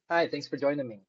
Hi, thanks for joining me.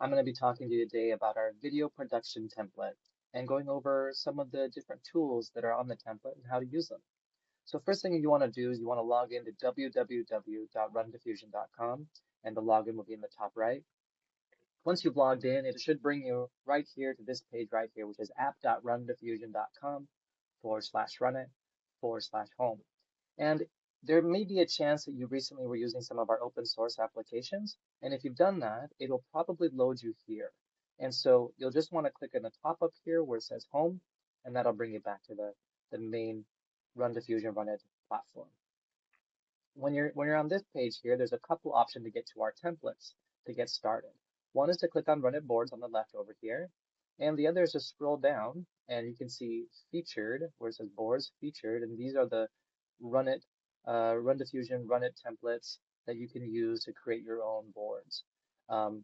I'm going to be talking to you today about our video production template and going over some of the different tools that are on the template and how to use them. So first thing you want to do is you want to log into www.rundiffusion.com and the login will be in the top right. Once you've logged in, it should bring you right here to this page right here, which is app.rundiffusion.com/runnit/home. And there may be a chance that you recently were using some of our open source applications. And if you've done that, it'll probably load you here. And so you'll just want to click in the top up here where it says home, and that'll bring you back to the main RunDiffusion Runnit platform. When you're on this page here, there's a couple options to get to our templates to get started. One is to click on Runnit Boards on the left over here, and the other is to scroll down and you can see featured where it says boards featured, and these are the Runnit RunDiffusion Runnit templates that you can use to create your own boards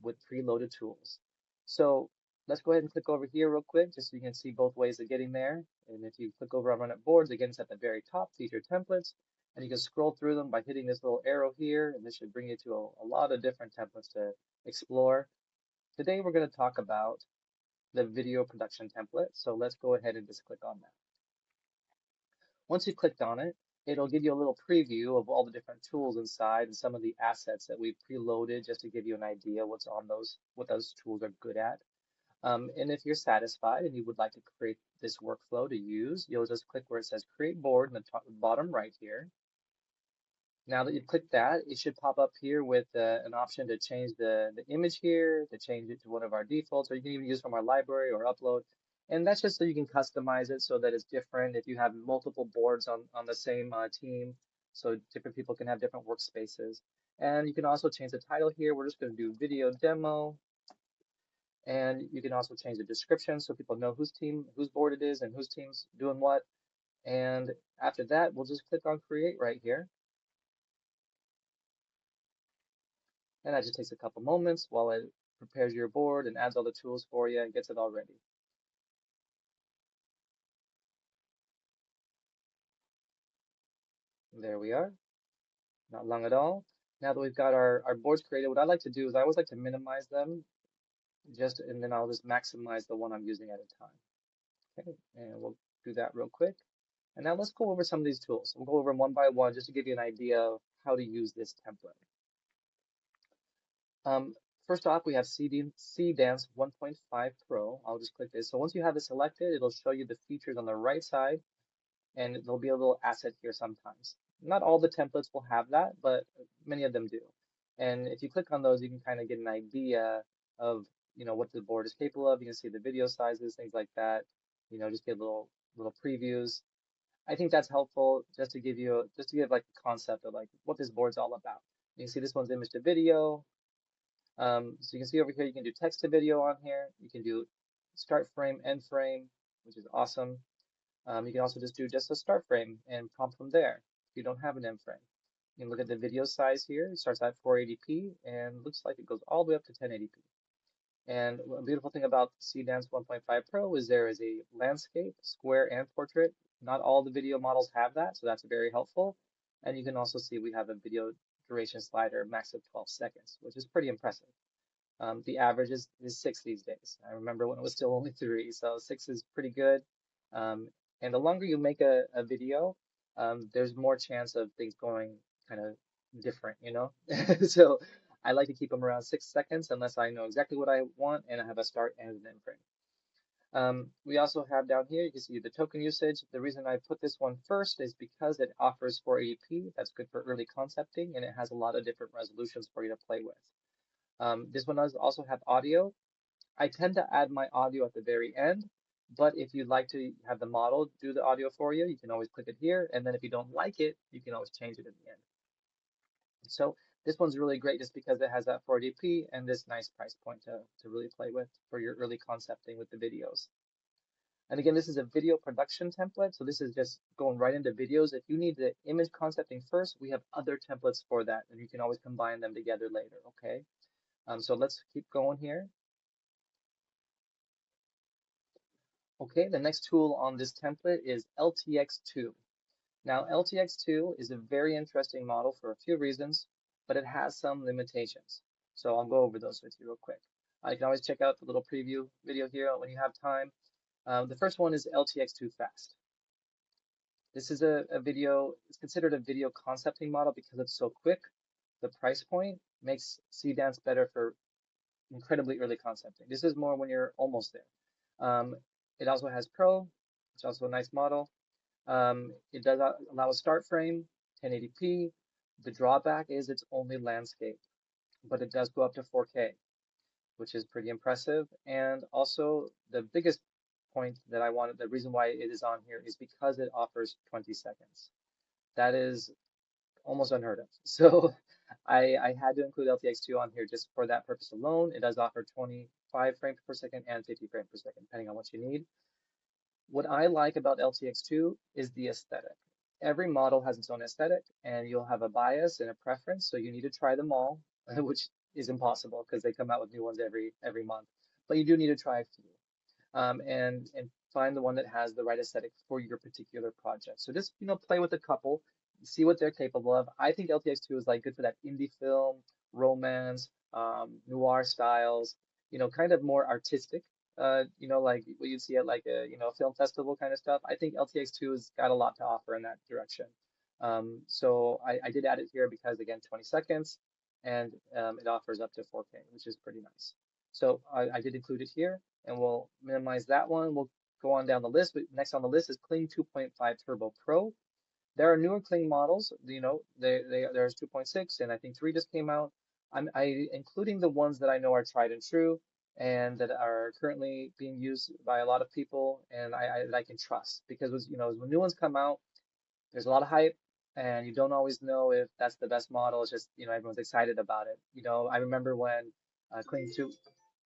with preloaded tools. So let's go ahead and click over here real quick just so you can see both ways of getting there. And if you click over on Runnit Boards, again, it's at the very top, featured templates. And you can scroll through them by hitting this little arrow here, and this should bring you to a lot of different templates to explore. Today we're going to talk about the video production template, so let's go ahead and just click on that. Once you've clicked on it, it'll give you a little preview of all the different tools inside and some of the assets that we've preloaded just to give you an idea what's on those, what those tools are good at. And if you're satisfied and you would like to create this workflow to use, you'll just click where it says create board in the top, bottom right here. Now that you've clicked that, it should pop up here with an option to change the image here, to change it to one of our defaults, or you can even use from our library or upload. And that's just so you can customize it so that it's different if you have multiple boards on the same team, so different people can have different workspaces. And you can also change the title here. We're just going to do video demo. And you can also change the description so people know whose board it is and whose team's doing what. And after that, we'll just click on create right here. And that just takes a couple moments while it prepares your board and adds all the tools for you and gets it all ready. There we are. Not long at all. Now that we've got our boards created, what I like to do is I always like to minimize them and then I'll just maximize the one I'm using at a time. Okay, and we'll do that real quick. And now let's go over some of these tools. We'll go over them one by one just to give you an idea of how to use this template. Um, First off, we have Seedance 1.5 Pro. I'll just click this. So once you have it selected, it'll show you the features on the right side, and there'll be a little asset here sometimes. Not all the templates will have that, but many of them do. And if you click on those, you can kind of get an idea of, what the board is capable of. You can see the video sizes, things like that. Just get little previews. I think that's helpful just to give like a concept of like what this board's all about. You can see this one's image to video. So you can see over here, you can do text to video on here. You can do start frame, end frame, which is awesome. You can also just do a start frame and prompt from there if you don't have an end frame. You can look at the video size here. It starts at 480p and looks like it goes all the way up to 1080p. And a beautiful thing about Seedance 1.5 Pro is there is a landscape, square, and portrait. Not all the video models have that, so that's very helpful. And you can also see we have a video duration slider, max of 12 seconds, which is pretty impressive. The average is 6 these days. I remember when it was still only 3, so 6 is pretty good. And the longer you make a video, there's more chance of things going kind of different, So I like to keep them around 6 seconds unless I know exactly what I want and I have a start and an end frame. We also have down here, you can see the token usage. The reason I put this one first is because it offers 480p. That's good for early concepting, and it has a lot of different resolutions for you to play with. This one does also have audio. I tend to add my audio at the very end, but if you'd like to have the model do the audio for you, you can always click it here. And then if you don't like it, you can always change it at the end. So this one's really great just because it has that 480p and this nice price point to really play with for your early concepting with the videos. And again, this is a video production template. So this is just going right into videos. If you need the image concepting first, we have other templates for that, and you can always combine them together later, okay? So let's keep going here. Okay, the next tool on this template is LTX-2. Now, LTX-2 is a very interesting model for a few reasons, but it has some limitations. So I'll go over those with you real quick. You can always check out the little preview video here when you have time. The first one is LTX-2 Fast. This is a video, it's considered a video concepting model because it's so quick. The price point makes Seedance better for incredibly early concepting. This is more when you're almost there. It also has Pro, which is also a nice model. It does allow a start frame, 1080p. The drawback is it's only landscape, but it does go up to 4K, which is pretty impressive. And also the biggest point that I wanted, the reason why it is on here is because it offers 20 seconds. That is almost unheard of. So I had to include LTX2 on here just for that purpose alone. It does offer 25 frames per second and 50 frames per second, depending on what you need. What I like about LTX2 is the aesthetic. Every model has its own aesthetic, and you'll have a bias and a preference, so you need to try them all, which is impossible because they come out with new ones every month. But you do need to try a few, and find the one that has the right aesthetic for your particular project. So just play with a couple, see what they're capable of. I think LTX2 is like good for that indie film, romance, noir styles, kind of more artistic. Like what you'd see at like a film festival kind of stuff. I think LTX2 has got a lot to offer in that direction. So I did add it here because again, 20 seconds, and it offers up to 4K, which is pretty nice. So I did include it here, and we'll minimize that one. We'll go on down the list. But next on the list is Kling 2.5 Turbo Pro. There are newer Kling models. There's 2.6, and I think 3 just came out. Including the ones that I know are tried and true and that are currently being used by a lot of people, and I can trust, because when new ones come out, there's a lot of hype, and you don't always know if that's the best model. It's just everyone's excited about it. I remember when Kling 2,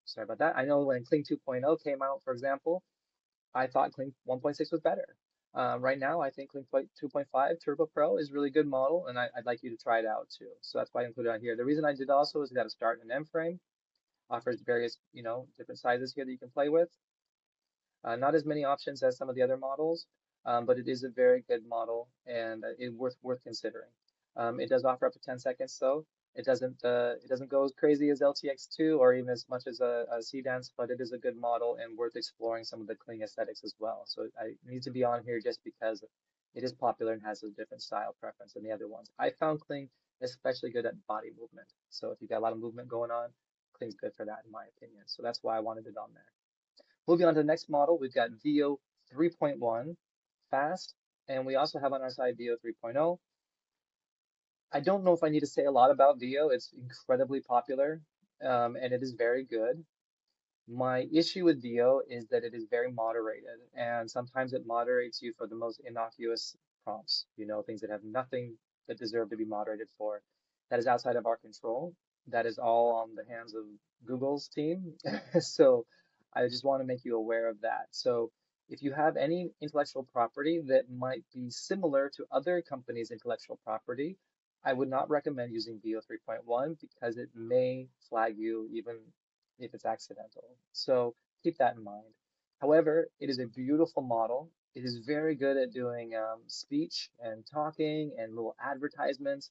sorry about that. I know when Kling 2.0 came out, for example, I thought Kling 1.6 was better. Right now, I think Kling 2.5 Turbo Pro is a really good model, and I'd like you to try it out too. So that's why I included it on here. The reason I did also is it got a start and an end frame, offers various, different sizes here that you can play with. Not as many options as some of the other models, but it is a very good model and it worth considering. It does offer up to 10 seconds though. It doesn't go as crazy as LTX2 or even as much as a Seedance, but it is a good model and worth exploring some of the Kling aesthetics as well. So I need to be on here just because it is popular and has a different style preference than the other ones. I found Kling especially good at body movement. So if you got a lot of movement going on, Kling's good for that in my opinion. So that's why I wanted it on there. Moving on to the next model, we've got VO 3.1 Fast, and we also have on our side VO 3.0. I don't know if I need to say a lot about VO. It's incredibly popular, and it is very good. My issue with VO is that it is very moderated, and sometimes it moderates you for the most innocuous prompts, things that have nothing that deserve to be moderated for. That is outside of our control. That is all on the hands of Google's team. So I just want to make you aware of that. So if you have any intellectual property that might be similar to other companies' intellectual property, I would not recommend using VO 3.1 because it may flag you even if it's accidental. So keep that in mind. However, it is a beautiful model. It is very good at doing speech and talking and little advertisements.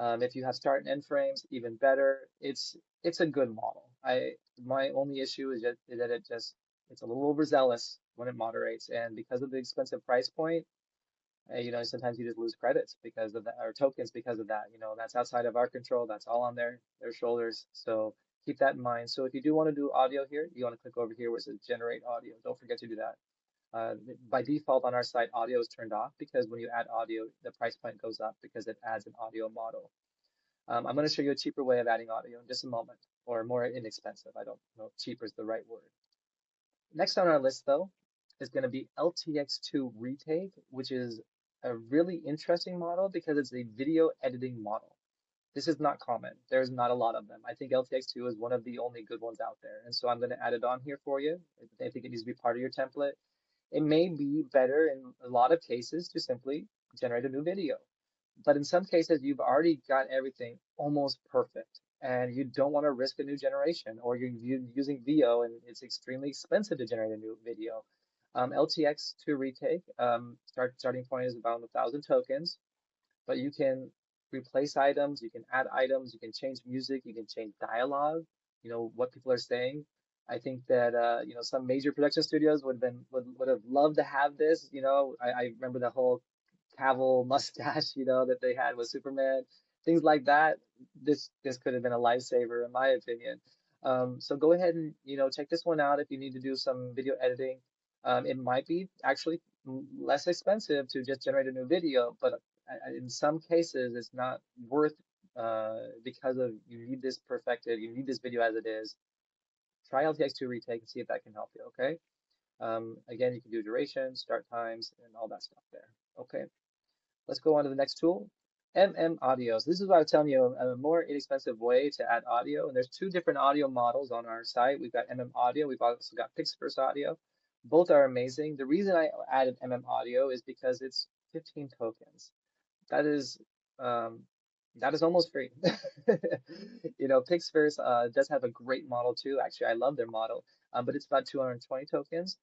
If you have start and end frames, even better. It's a good model. My only issue is that it's a little overzealous when it moderates, and because of the expensive price point, sometimes you just lose credits because of that, or tokens because of that. That's outside of our control. That's all on their shoulders. So keep that in mind. So if you do want to do audio here, you want to click over here where it says generate audio. Don't forget to do that. By default on our site, audio is turned off because when you add audio, the price point goes up because it adds an audio model. I'm going to show you a cheaper way of adding audio in just a moment, or more inexpensive. I don't know if cheaper is the right word. Next on our list, though, is going to be LTX-2 Retake, which is a really interesting model because it's a video editing model. This is not common. There's not a lot of them. I think LTX2 is one of the only good ones out there. And so I'm going to add it on here for you. I think it needs to be part of your template. It may be better in a lot of cases to simply generate a new video. But in some cases, you've already got everything almost perfect, and you don't want to risk a new generation, or you're using VO and it's extremely expensive to generate a new video. LTX2 Retake, starting point is about 1,000 tokens, but you can replace items, you can add items, you can change music, you can change dialogue, what people are saying. I think that some major production studios would have loved to have this. I remember the whole Cavill mustache, that they had with Superman, things like that. This could have been a lifesaver in my opinion. So go ahead and check this one out if you need to do some video editing. It might be actually less expensive to just generate a new video, but in some cases it's not worth because of you need this perfected, you need this video as it is. Try LTX-2 Retake and see if that can help you, okay? Again, you can do duration, start times, and all that stuff there. Okay, let's go on to the next tool, Audios. This is what I was telling you, a more inexpensive way to add audio. And there's two different audio models on our site. We've got Audio, we've also got Pixverse Audio. Both are amazing. The reason I added Audio is because it's 15 tokens. That is um, that is almost free. Pixverse does have a great model too. Actually, I love their model, but it's about 220 tokens.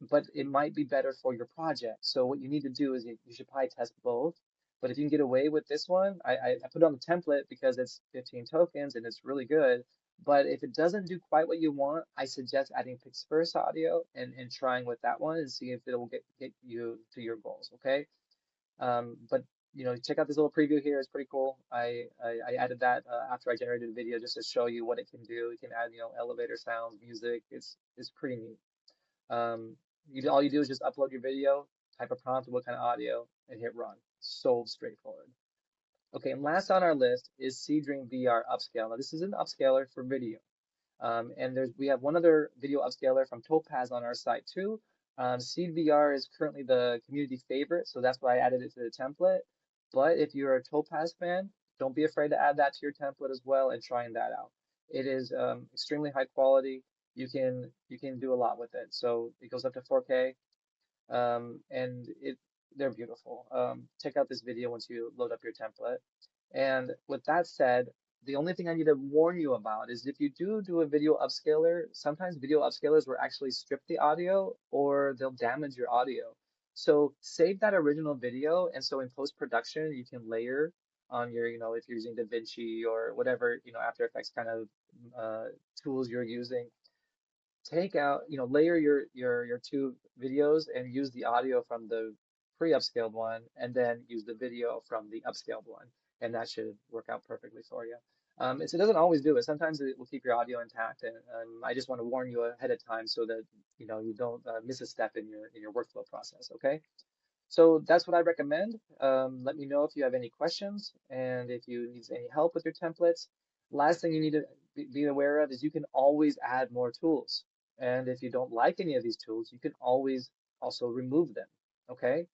But it might be better for your project. So what you need to do is you should probably test both. But if you can get away with this one, I put it on the template because it's 15 tokens and it's really good. But if it doesn't do quite what you want, I suggest adding Pixverse Audio and trying with that one and see if it will get you to your goals. Okay. But check out this little preview here. It's pretty cool. I added that after I generated the video just to show you what it can do. You can add elevator sounds, music. It's pretty neat. All you do is just upload your video, type a prompt, what kind of audio, and hit run. So straightforward. Okay, and last on our list is SeedVR Upscale. Now this is an upscaler for video. And we have one other video upscaler from Topaz on our site too. SeedVR is currently the community favorite, so that's why I added it to the template. But if you're a Topaz fan, don't be afraid to add that to your template as well and trying that out. It is extremely high quality. You can do a lot with it. So it goes up to 4K, and they're beautiful. Check out this video once you load up your template. And with that said, the only thing I need to warn you about is if you do a video upscaler, sometimes video upscalers will actually strip the audio or they'll damage your audio. So save that original video, and so in post-production you can layer on your, if you're using DaVinci or whatever, After Effects kind of tools you're using, take out, layer your two videos and use the audio from the pre-upscaled one, and then use the video from the upscaled one, and that should work out perfectly for you. It doesn't always do it. Sometimes it will keep your audio intact, and I just want to warn you ahead of time so that you don't miss a step in your workflow process. Okay. So that's what I recommend. Let me know if you have any questions and if you need any help with your templates. Last thing you need to be aware of is you can always add more tools. And if you don't like any of these tools, you can always also remove them. Okay.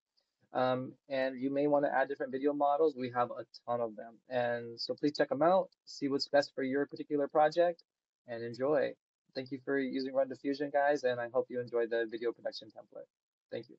And you may want to add different video models. We have a ton of them. And so please check them out, see what's best for your particular project, and enjoy. Thank you for using RunDiffusion, guys, and I hope you enjoyed the video production template. Thank you.